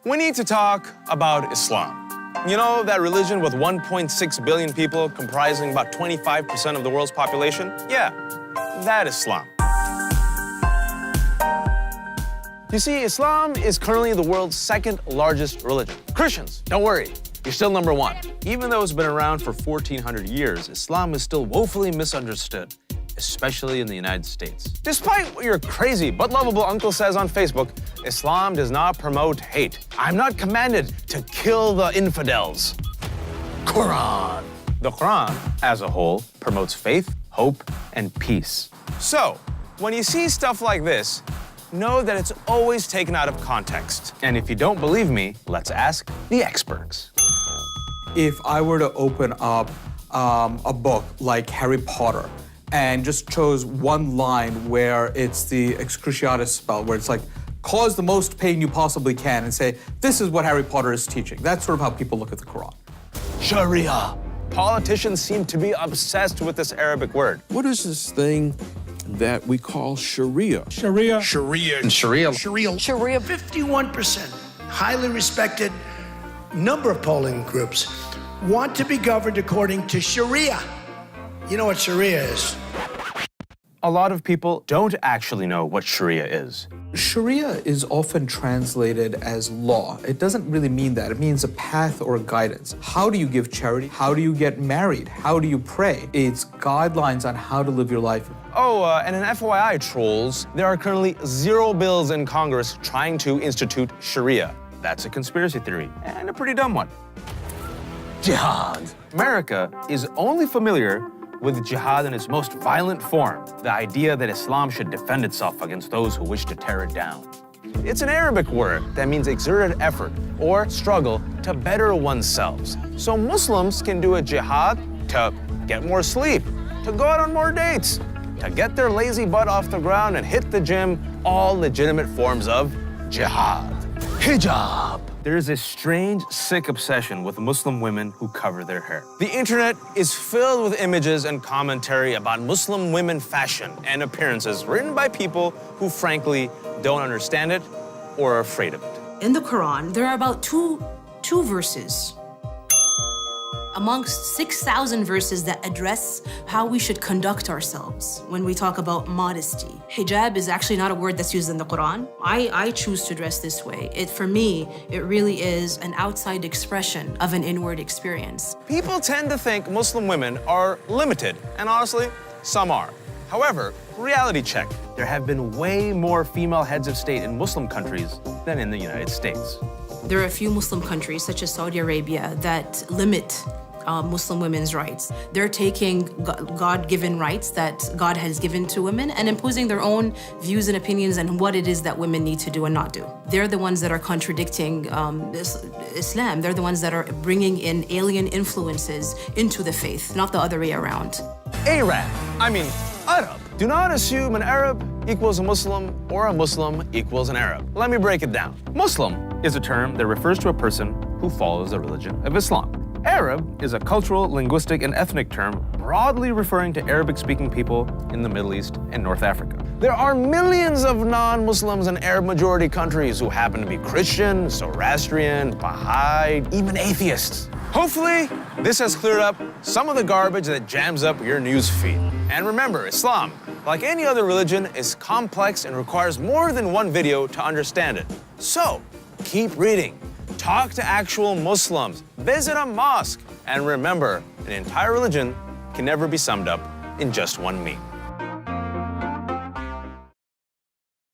We need to talk about Islam. You know, that religion with 1.6 billion people comprising about 25% of the world's population? Yeah, that Islam. You see, Islam is currently the world's second largest religion. Christians, don't worry, you're still number one. Even though it's been around for 1,400 years, Islam is still woefully misunderstood, especially in the United States. Despite what your crazy but lovable uncle says on Facebook, Islam does not promote hate. I'm not commanded to kill the infidels. Quran. The Quran, as a whole, promotes faith, hope, and peace. So, when you see stuff like this, know that it's always taken out of context. And if you don't believe me, let's ask the experts. If I were to open up a book like Harry Potter and just chose one line where it's the excruciatus spell, where it's like, cause the most pain you possibly can, and say, this is what Harry Potter is teaching. That's sort of how people look at the Quran. Sharia. Politicians seem to be obsessed with this Arabic word. What is this thing that we call Sharia? Sharia. Sharia. And Sharia. Sharia. Sharia. 51%, highly respected number of polling groups, want to be governed according to Sharia. You know what Sharia is? A lot of people don't actually know what Sharia is. Sharia is often translated as law. It doesn't really mean that. It means a path or a guidance. How do you give charity? How do you get married? How do you pray? It's guidelines on how to live your life. Oh, and an FYI, trolls, there are currently 0 bills in Congress trying to institute Sharia. That's a conspiracy theory, and a pretty dumb one. Jihad. America is only familiar with jihad in its most violent form, the idea that Islam should defend itself against those who wish to tear it down. It's an Arabic word that means exerted effort or struggle to better oneself. So Muslims can do a jihad to get more sleep, to go out on more dates, to get their lazy butt off the ground and hit the gym, all legitimate forms of jihad. Hijab. There is a strange, sick obsession with Muslim women who cover their hair. The internet is filled with images and commentary about Muslim women fashion and appearances written by people who frankly don't understand it or are afraid of it. In the Quran, there are about two verses amongst 6,000 verses that address how we should conduct ourselves when we talk about modesty. Hijab is actually not a word that's used in the Quran. I choose to dress this way. For me, it really is an outside expression of an inward experience. People tend to think Muslim women are limited, and honestly, some are. However, reality check. There have been way more female heads of state in Muslim countries than in the United States. There are a few Muslim countries, such as Saudi Arabia, that limit Muslim women's rights. They're taking God-given rights that God has given to women and imposing their own views and opinions on what it is that women need to do and not do. They're the ones that are contradicting Islam. They're the ones that are bringing in alien influences into the faith, not the other way around. Arab. Arab. Do not assume an Arab equals a Muslim or a Muslim equals an Arab. Let me break it down. Muslim is a term that refers to a person who follows the religion of Islam. Arab is a cultural, linguistic, and ethnic term broadly referring to Arabic-speaking people in the Middle East and North Africa. There are millions of non-Muslims in Arab-majority countries who happen to be Christian, Zoroastrian, Baha'i, even atheists. Hopefully, this has cleared up some of the garbage that jams up your news feed. And remember, Islam, like any other religion, is complex and requires more than one video to understand it. So, keep reading. Talk to actual Muslims, visit a mosque, and remember, an entire religion can never be summed up in just one meme.